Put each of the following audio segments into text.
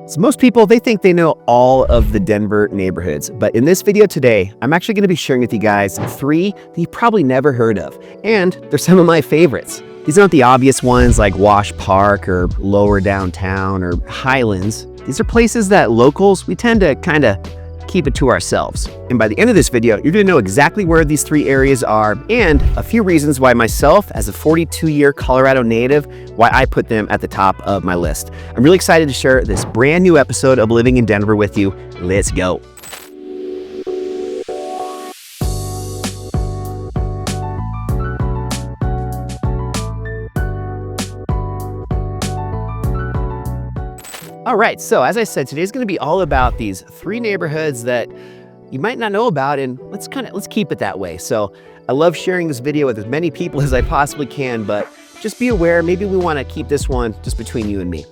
So most people, they think they know all of the Denver neighborhoods, but in this video today, I'm actually going to be sharing with you guys 3 that you probably never heard of, and they're some of my favorites. These aren't the obvious ones like Wash Park or Lower Downtown or Highlands. These are places that locals, we tend to kind of keep it to ourselves. And by the end of this video, you're going to know exactly where these 3 areas are and a few reasons why myself, as a 42-year Colorado native, why I put them at the top of my list. I'm really excited to share this brand new episode of Living in Denver with you. Let's go. All right, so as I said, today's going to be all about these 3 neighborhoods that you might not know about, and let's keep it that way. So I love sharing this video with as many people as I possibly can, but just be aware, maybe we want to keep this one just between you and me.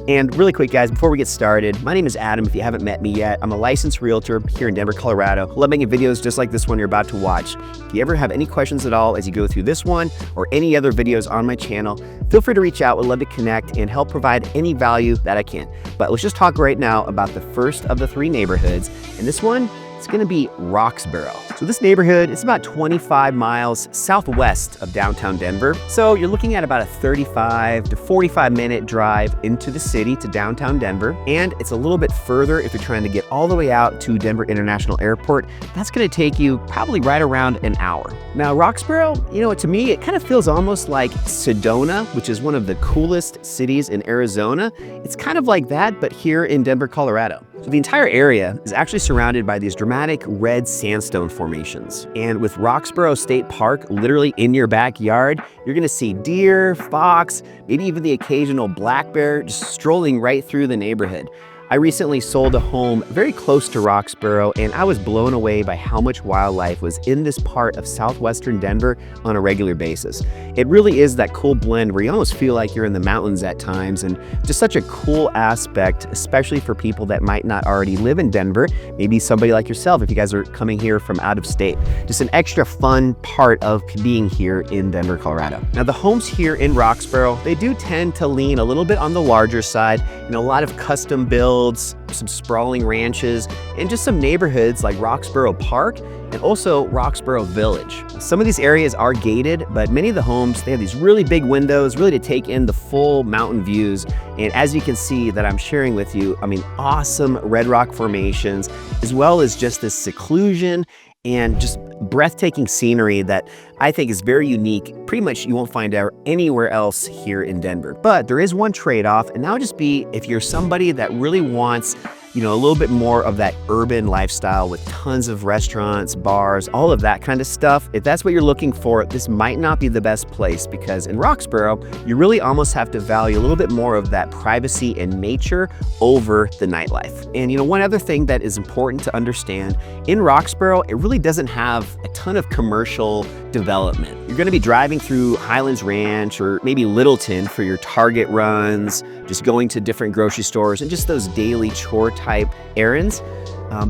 And really quick, guys, before we get started, my name is Adam. If you haven't met me yet, I'm a licensed realtor here in Denver, Colorado. I love making videos just like this one you're about to watch. If you ever have any questions at all as you go through this one or any other videos on my channel, feel free to reach out. We'd love to connect and help provide any value that I can. But let's just talk right now about the first of the 3 neighborhoods. And this one, it's going to be Roxborough. So this neighborhood is about 25 miles southwest of downtown Denver. So you're looking at about a 35 to 45 minute drive into the city to downtown Denver. And it's a little bit further if you're trying to get all the way out to Denver International Airport. That's going to take you probably right around an hour. Now, Roxborough, to me, it kind of feels almost like Sedona, which is one of the coolest cities in Arizona. It's kind of like that, but here in Denver, Colorado. So the entire area is actually surrounded by these dramatic red sandstone formations. And with Roxborough State Park literally in your backyard, you're gonna see deer, fox, maybe even the occasional black bear just strolling right through the neighborhood. I recently sold a home very close to Roxborough, and I was blown away by how much wildlife was in this part of southwestern Denver on a regular basis. It really is that cool blend where you almost feel like you're in the mountains at times, and just such a cool aspect, especially for people that might not already live in Denver. Maybe somebody like yourself if you guys are coming here from out of state. Just an extra fun part of being here in Denver, Colorado. Now, the homes here in Roxborough, they do tend to lean a little bit on the larger side. A lot of custom builds, some sprawling ranches, and just some neighborhoods like Roxborough Park and also Roxborough Village. Some of these areas are gated, but many of the homes, they have these really big windows, really to take in the full mountain views. And as you can see that I'm sharing with you, awesome red rock formations, as well as just this seclusion and just breathtaking scenery that I think is very unique. Pretty much you won't find out anywhere else here in Denver. But there is one trade-off, and that would just be if you're somebody that really wants a little bit more of that urban lifestyle with tons of restaurants, bars, all of that kind of stuff. If that's what you're looking for, this might not be the best place, because in Roxborough, you really almost have to value a little bit more of that privacy and nature over the nightlife. And one other thing that is important to understand, in Roxborough, it really doesn't have a ton of commercial development. You're going to be driving through Highlands Ranch or maybe Littleton for your Target runs, just going to different grocery stores and just those daily chore type errands.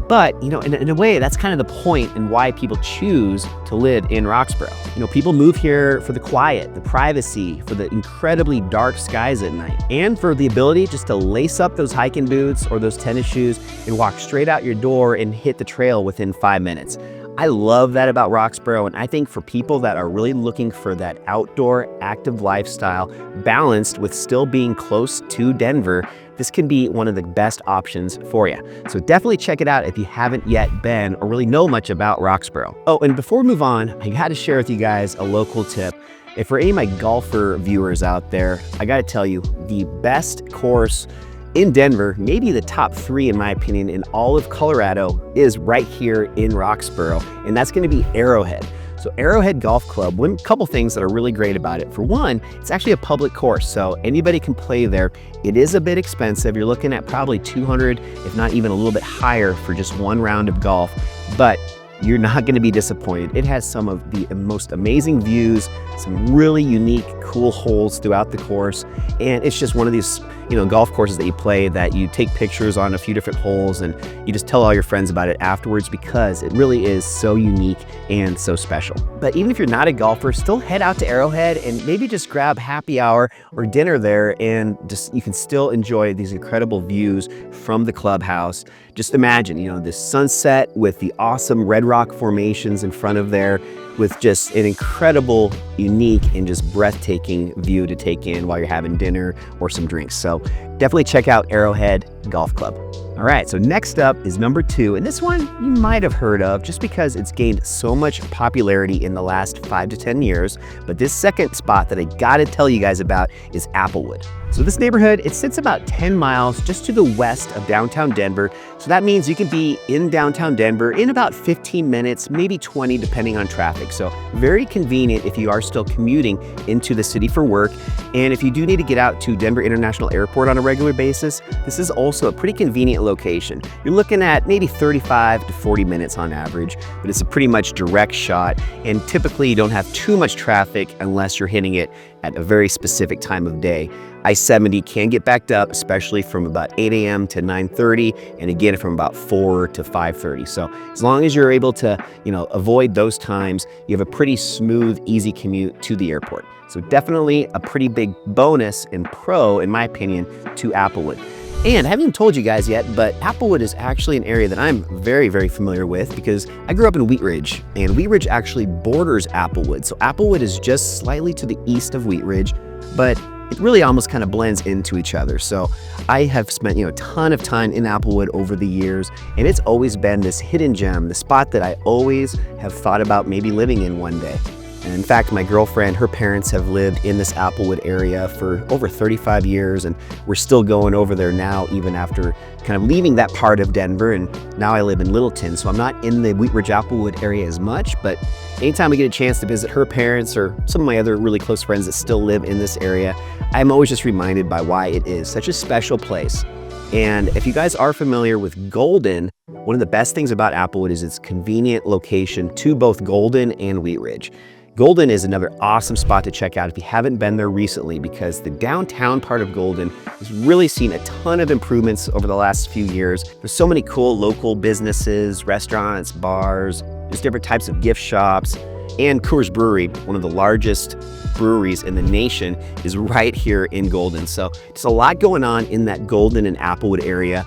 But in a way, that's kind of the point and why people choose to live in Roxborough. People move here for the quiet, the privacy, for the incredibly dark skies at night, and for the ability just to lace up those hiking boots or those tennis shoes and walk straight out your door and hit the trail within 5 minutes. I love that about Roxborough, and I think for people that are really looking for that outdoor, active lifestyle balanced with still being close to Denver, this can be one of the best options for you. So definitely check it out if you haven't yet been or really know much about Roxborough. Oh, and before we move on, I got to share with you guys a local tip. If for any of my golfer viewers out there, I got to tell you, the best course in Denver, maybe the top 3 in my opinion in all of Colorado, is right here in Roxborough, and that's going to be Arrowhead. So Arrowhead Golf Club, a couple things that are really great about it. For one, it's actually a public course, so anybody can play there. It is a bit expensive. You're looking at probably $200, if not even a little bit higher for just one round of golf, but you're not gonna be disappointed. It has some of the most amazing views, some really unique, cool holes throughout the course. And it's just one of these, golf courses that you play that you take pictures on a few different holes and you just tell all your friends about it afterwards because it really is so unique and so special. But even if you're not a golfer, still head out to Arrowhead and maybe just grab happy hour or dinner there, and you can still enjoy these incredible views from the clubhouse. Just imagine, this sunset with the awesome red rock formations in front of there, with just an incredible, unique, and just breathtaking view to take in while you're having dinner or some drinks. So definitely check out Arrowhead Golf Club. All right, so next up is number 2, and this one you might have heard of just because it's gained so much popularity in the last 5 to 10 years. But this second spot that I gotta tell you guys about is Applewood. So this neighborhood, it sits about 10 miles just to the west of downtown Denver. So that means you can be in downtown Denver in about 15 minutes, maybe 20, depending on traffic. So very convenient if you are still commuting into the city for work. And if you do need to get out to Denver International Airport on a regular basis, this is also a pretty convenient location. You're looking at maybe 35 to 40 minutes on average, but it's a pretty much direct shot. And typically you don't have too much traffic unless you're hitting it at a very specific time of day. I-70 can get backed up, especially from about 8 a.m. to 9:30, and again from about 4 to 5:30. So as long as you're able to, avoid those times, you have a pretty smooth, easy commute to the airport. So definitely a pretty big bonus and pro, in my opinion, to Applewood. And I haven't even told you guys yet, but Applewood is actually an area that I'm very, very familiar with because I grew up in Wheat Ridge, and Wheat Ridge actually borders Applewood. So Applewood is just slightly to the east of Wheat Ridge, but it really almost kind of blends into each other. So I have spent, a ton of time in Applewood over the years, and it's always been this hidden gem, the spot that I always have thought about maybe living in one day. And in fact, my girlfriend, her parents have lived in this Applewood area for over 35 years, and we're still going over there now, even after kind of leaving that part of Denver. And now I live in Littleton, so I'm not in the Wheat Ridge Applewood area as much, but anytime I get a chance to visit her parents or some of my other really close friends that still live in this area, I'm always just reminded by why it is such a special place. And if you guys are familiar with Golden, one of the best things about Applewood is its convenient location to both Golden and Wheat Ridge. Golden is another awesome spot to check out if you haven't been there recently, because the downtown part of Golden has really seen a ton of improvements over the last few years. There's so many cool local businesses, restaurants, bars, there's different types of gift shops, and Coors Brewery, one of the largest breweries in the nation, is right here in Golden. So there's a lot going on in that Golden and Applewood area.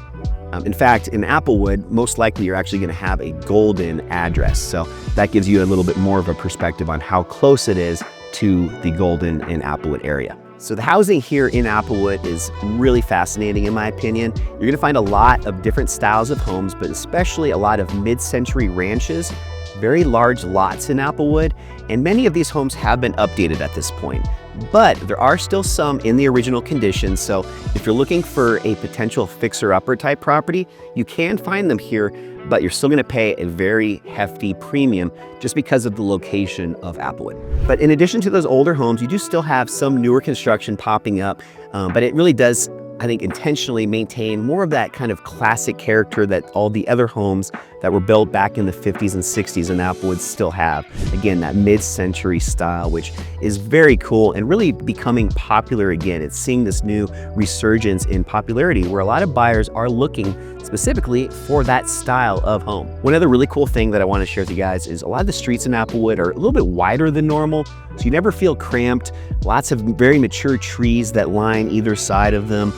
In fact, in Applewood, most likely you're actually going to have a Golden address. So that gives you a little bit more of a perspective on how close it is to the Golden and Applewood area. So the housing here in Applewood is really fascinating, in my opinion. You're going to find a lot of different styles of homes, but especially a lot of mid-century ranches, very large lots in Applewood, and many of these homes have been updated at this point. But there are still some in the original condition, so if you're looking for a potential fixer-upper type property, you can find them here, but you're still going to pay a very hefty premium just because of the location of Applewood. But in addition to those older homes, you do still have some newer construction popping up, but it really does, I think, intentionally maintain more of that kind of classic character that all the other homes that were built back in the 50s and 60s in Applewood still have. Again, that mid-century style, which is very cool and really becoming popular again. It's seeing this new resurgence in popularity where a lot of buyers are looking specifically for that style of home. One other really cool thing that I want to share with you guys is a lot of the streets in Applewood are a little bit wider than normal, so you never feel cramped. Lots of very mature trees that line either side of them.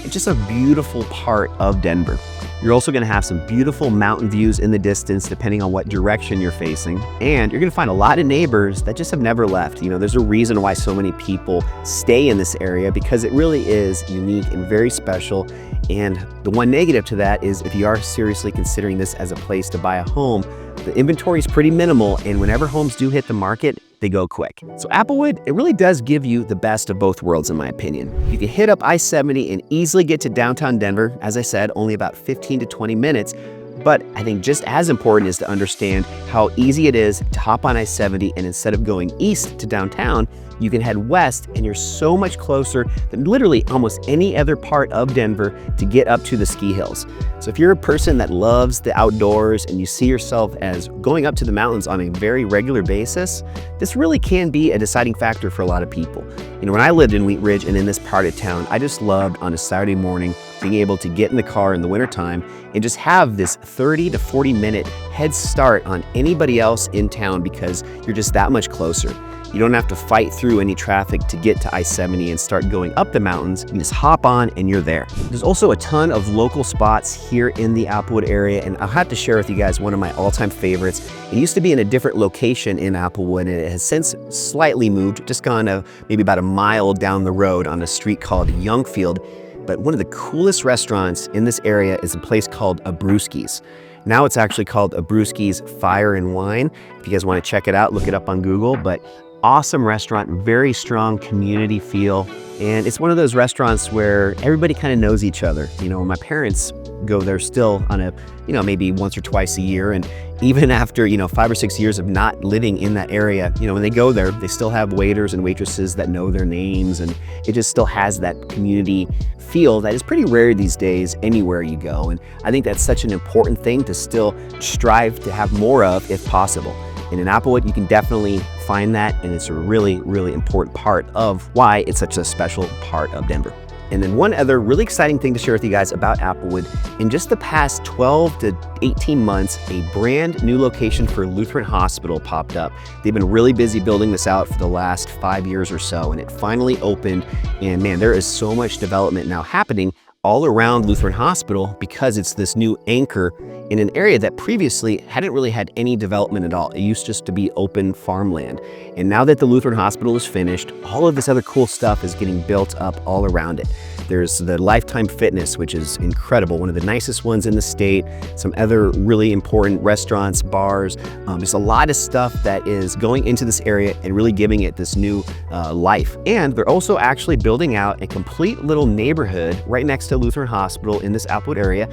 It's just a beautiful part of Denver. You're also going to have some beautiful mountain views in the distance depending on what direction you're facing. And you're going to find a lot of neighbors that just have never left. There's a reason why so many people stay in this area, because it really is unique and very special. And the one negative to that is if you are seriously considering this as a place to buy a home, the inventory is pretty minimal, and whenever homes do hit the market, they go quick. So Applewood, it really does give you the best of both worlds, in my opinion. You can hit up I-70 and easily get to downtown Denver. As I said, only about 15 to 20 minutes, But I think just as important is to understand how easy it is to hop on I-70, and instead of going east to downtown, you can head west and you're so much closer than literally almost any other part of Denver to get up to the ski hills. So if you're a person that loves the outdoors and you see yourself as going up to the mountains on a very regular basis, this really can be a deciding factor for a lot of people. You know, when I lived in Wheat Ridge and in this part of town, I just loved on a Saturday morning being able to get in the car in the wintertime and just have this 30 to 40 minute head start on anybody else in town because you're just that much closer. You don't have to fight through any traffic to get to I-70 and start going up the mountains. You just hop on and you're there. There's also a ton of local spots here in the Applewood area, and I'll have to share with you guys one of my all-time favorites. It used to be in a different location in Applewood, and it has since slightly moved, just gone maybe about a mile down the road on a street called Youngfield. But one of the coolest restaurants in this area is a place called Abruzzi's. Now it's actually called Abruzzi's Fire and Wine. If you guys want to check it out, look it up on Google. But awesome restaurant, very strong community feel. And it's one of those restaurants where everybody kind of knows each other. You know, my parents go there still on maybe once or twice a year. And even after, 5 or 6 years of not living in that area, when they go there, they still have waiters and waitresses that know their names. And it just still has that community feel that is pretty rare these days anywhere you go. And I think that's such an important thing to still strive to have more of if possible. And in Applewood, you can definitely find that, and it's a really, really important part of why it's such a special part of Denver. And then one other really exciting thing to share with you guys about Applewood, in just the past 12 to 18 months, a brand new location for Lutheran Hospital popped up. They've been really busy building this out for the last 5 years or so, and it finally opened. And man, there is so much development now happening all around Lutheran Hospital because it's this new anchor in an area that previously hadn't really had any development at all. It used just to be open farmland. And now that the Lutheran Hospital is finished, all of this other cool stuff is getting built up all around it. There's the Lifetime Fitness, which is incredible, one of the nicest ones in the state, some other really important restaurants, bars, just a lot of stuff that is going into this area and really giving it this new life. And they're also actually building out a complete little neighborhood right next to Lutheran Hospital in this Applewood area,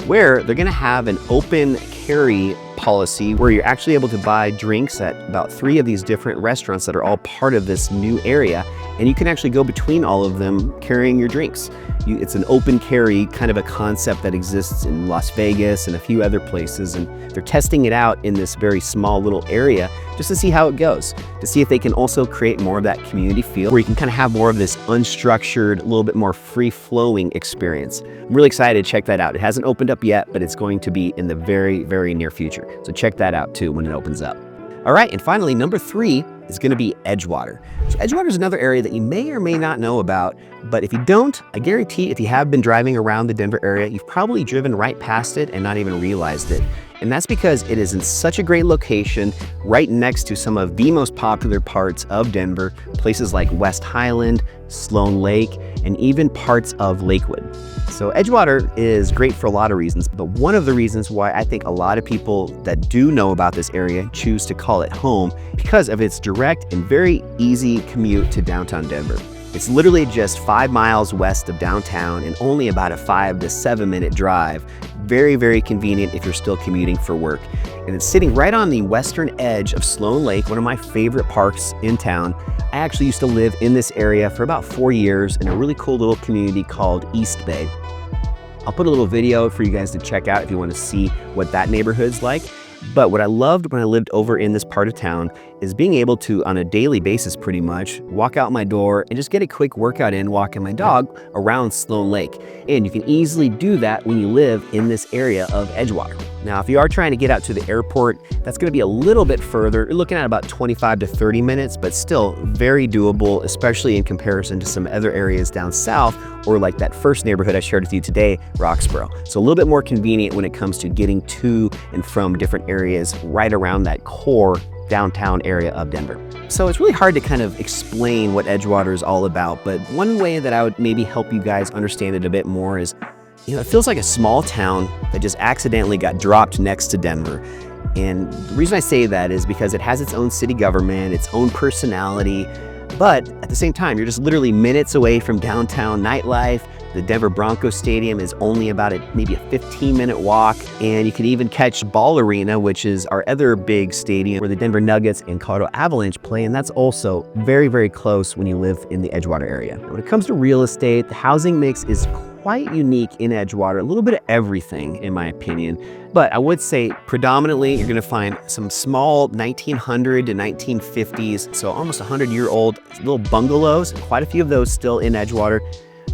where they're gonna have an open carry policy where you're actually able to buy drinks at about 3 of these different restaurants that are all part of this new area. And you can actually go between all of them carrying your drinks. It's an open carry kind of a concept that exists in Las Vegas and a few other places. And they're testing it out in this very small little area just to see how it goes, to see if they can also create more of that community feel where you can kind of have more of this unstructured, a little bit more free-flowing experience. I'm really excited to check that out. It hasn't opened up yet, but it's going to be in the very, very near future. So check that out too when it opens up. All right, and finally, number 3 is going to be Edgewater. So Edgewater is another area that you may or may not know about, but if you don't, I guarantee if you have been driving around the Denver area, you've probably driven right past it and not even realized it. And that's because it is in such a great location, right next to some of the most popular parts of Denver, places like West Highland, Sloan Lake, and even parts of Lakewood. So Edgewater is great for a lot of reasons, but one of the reasons why I think a lot of people that do know about this area choose to call it home because of its direct and very easy commute to downtown Denver. It's literally just 5 miles west of downtown and only about a 5 to 7 minute drive. Very, very convenient if you're still commuting for work. And it's sitting right on the western edge of Sloan Lake, one of my favorite parks in town. I actually used to live in this area for about 4 years in a really cool little community called East Bay. I'll put a little video for you guys to check out if you want to see what that neighborhood's like. But what I loved when I lived over in this part of town is being able to, on a daily basis pretty much, walk out my door and just get a quick workout in walking my dog around Sloan Lake. And you can easily do that when you live in this area of Edgewater. Now, if you are trying to get out to the airport, that's going to be a little bit further. You're looking at about 25 to 30 minutes, but still very doable, especially in comparison to some other areas down south, or like that first neighborhood I shared with you today, Roxborough. So a little bit more convenient when it comes to getting to and from different areas right around that core downtown area of Denver. So it's really hard to kind of explain what Edgewater is all about, but one way that I would maybe help you guys understand it a bit more is, it feels like a small town that just accidentally got dropped next to Denver. And the reason I say that is because it has its own city government, its own personality, but at the same time, you're just literally minutes away from downtown nightlife, The Denver Broncos Stadium is only about maybe a 15-minute walk. And you can even catch Ball Arena, which is our other big stadium where the Denver Nuggets and Colorado Avalanche play. And that's also very, very close when you live in the Edgewater area. Now, when it comes to real estate, the housing mix is quite unique in Edgewater, a little bit of everything in my opinion. But I would say predominantly you're gonna find some small 1900 to 1950s, so almost 100-year-old little bungalows, quite a few of those still in Edgewater.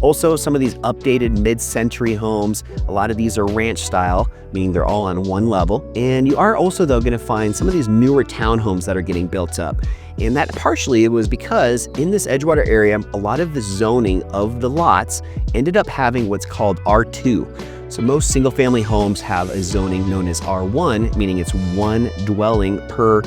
Also, some of these updated mid-century homes, a lot of these are ranch style, meaning they're all on one level. And you are also though gonna find some of these newer townhomes that are getting built up. And that partially it was because in this Edgewater area, a lot of the zoning of the lots ended up having what's called R2. So most single family homes have a zoning known as R1, meaning it's one dwelling per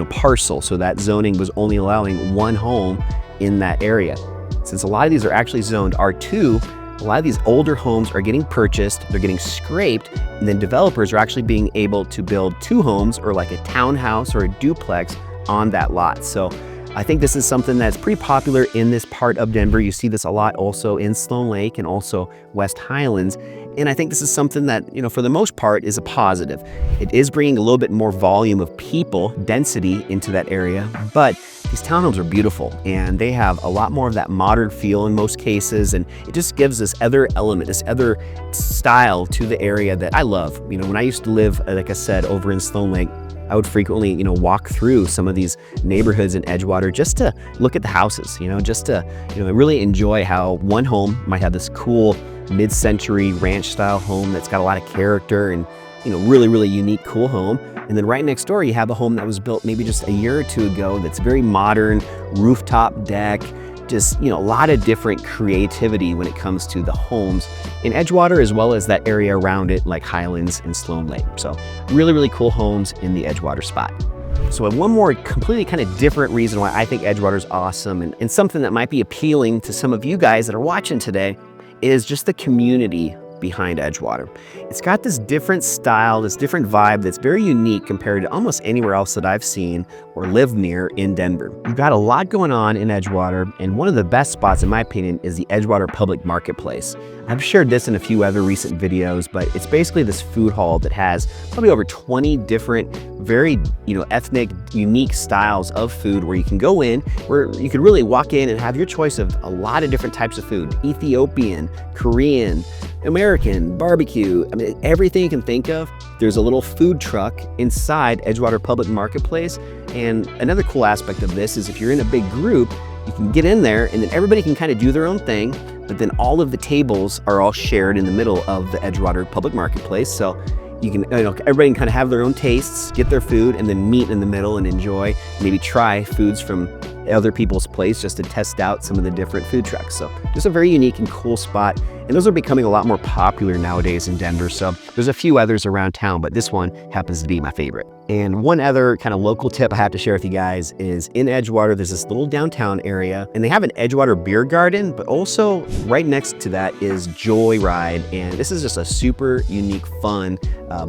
parcel. So that zoning was only allowing one home in that area. Since a lot of these are actually zoned R2, a lot of these older homes are getting purchased, they're getting scraped, and then developers are actually being able to build two homes or like a townhouse or a duplex on that lot. So I think this is something that's pretty popular in this part of Denver. You see this a lot also in Sloan Lake and also West Highlands. And I think this is something that, for the most part is a positive. It is bringing a little bit more volume of people, density into that area, but these townhomes are beautiful and they have a lot more of that modern feel in most cases. And it just gives this other element, this other style to the area that I love. When I used to live, like I said, over in Sloan Lake, I would frequently, walk through some of these neighborhoods in Edgewater just to look at the houses, just to, really enjoy how one home might have this cool mid-century ranch style home that's got a lot of character and, really, really unique, cool home. And then right next door, you have a home that was built maybe just a year or two ago that's very modern, rooftop deck, just, a lot of different creativity when it comes to the homes in Edgewater, as well as that area around it, like Highlands and Sloan Lake. So really, really cool homes in the Edgewater spot. So one more completely kind of different reason why I think Edgewater is awesome and something that might be appealing to some of you guys that are watching today is just the community behind Edgewater. It's got this different style, this different vibe that's very unique compared to almost anywhere else that I've seen or lived near in Denver. You've got a lot going on in Edgewater, and one of the best spots, in my opinion, is the Edgewater Public Marketplace. I've shared this in a few other recent videos, but it's basically this food hall that has probably over 20 different, very, ethnic, unique styles of food where you can go in, where you could really walk in and have your choice of a lot of different types of food: Ethiopian, Korean, American, barbecue. I mean, everything you can think of. There's a little food truck inside Edgewater Public Marketplace. And another cool aspect of this is if you're in a big group, you can get in there and then everybody can kind of do their own thing, but then all of the tables are all shared in the middle of the Edgewater Public Marketplace. So you can, everybody can kind of have their own tastes, get their food, and then meet in the middle and enjoy, maybe try foods from other people's place just to test out some of the different food trucks. So just a very unique and cool spot. And those are becoming a lot more popular nowadays in Denver. So there's a few others around town, but this one happens to be my favorite. And one other kind of local tip I have to share with you guys is in Edgewater, there's this little downtown area and they have an Edgewater beer garden, but also right next to that is Joyride. And this is just a super unique, fun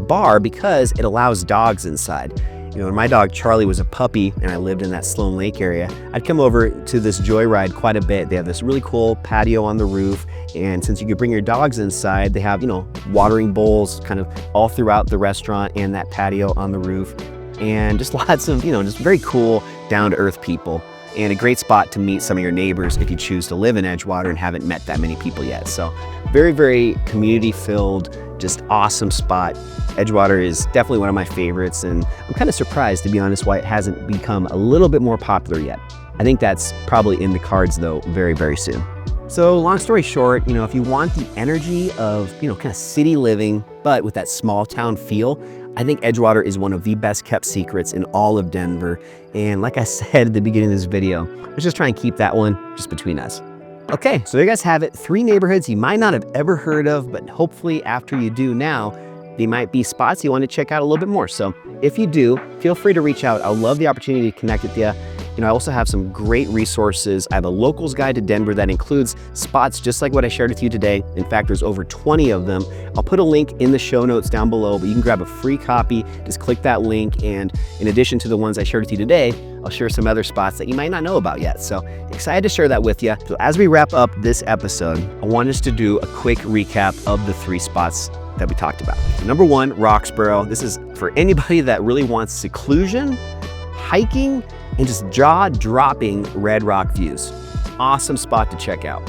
bar because it allows dogs inside. When my dog Charlie was a puppy and I lived in that Sloan Lake area, I'd come over to this Joyride quite a bit. They have this really cool patio on the roof, and since you could bring your dogs inside, they have, watering bowls kind of all throughout the restaurant and that patio on the roof, and just lots of, just very cool, down-to-earth people. And a great spot to meet some of your neighbors if you choose to live in Edgewater and haven't met that many people yet. So very, very community-filled, just awesome spot. Edgewater is definitely one of my favorites, and I'm kind of surprised, to be honest, why it hasn't become a little bit more popular yet. I think that's probably in the cards, though, very, very soon. So long story short, if you want the energy of, kind of city living, but with that small town feel, I think Edgewater is one of the best kept secrets in all of Denver. And like I said at the beginning of this video, let's just try and keep that one just between us. Okay, so there you guys have it. 3 neighborhoods you might not have ever heard of, but hopefully after you do now, they might be spots you want to check out a little bit more. So if you do, feel free to reach out. I'd love the opportunity to connect with you. I also have some great resources. I have a locals guide to Denver that includes spots just like what I shared with you today. In fact, there's over 20 of them. I'll put a link in the show notes down below, but you can grab a free copy. Just click that link, and in addition to the ones I shared with you today, I'll share some other spots that you might not know about yet. So excited to share that with you. So as we wrap up this episode, I want us to do a quick recap of the 3 spots that we talked about. So number 1, Roxborough. This is for anybody that really wants seclusion, hiking, and just jaw-dropping red rock views. Awesome spot to check out.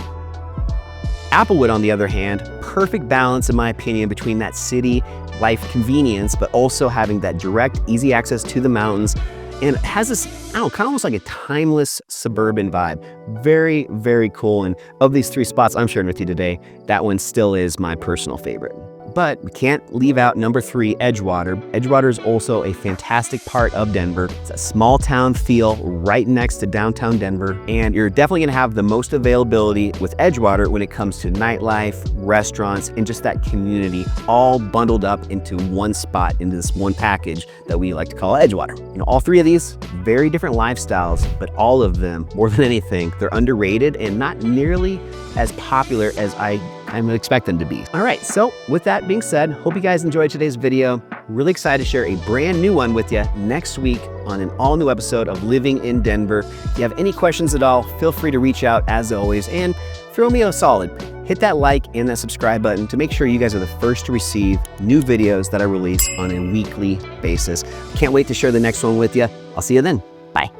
Applewood, on the other hand, perfect balance in my opinion between that city life convenience, but also having that direct, easy access to the mountains. And it has this, I don't know, kind of almost like a timeless suburban vibe. Very, very cool. And of these 3 spots I'm sharing with you today, that one still is my personal favorite. But we can't leave out number 3, Edgewater. Edgewater is also a fantastic part of Denver. It's a small town feel right next to downtown Denver. And you're definitely gonna have the most availability with Edgewater when it comes to nightlife, restaurants, and just that community all bundled up into one spot, into this one package that we like to call Edgewater. All 3 of these, very different lifestyles, but all of them, more than anything, they're underrated and not nearly as popular as I would expect them to be. All right, so with that being said, hope you guys enjoyed today's video. Really excited to share a brand new one with you next week on an all new episode of Living in Denver. If you have any questions at all, feel free to reach out as always, and throw me a solid. Hit that like and that subscribe button to make sure you guys are the first to receive new videos that I release on a weekly basis. Can't wait to share the next one with you. I'll see you then. Bye.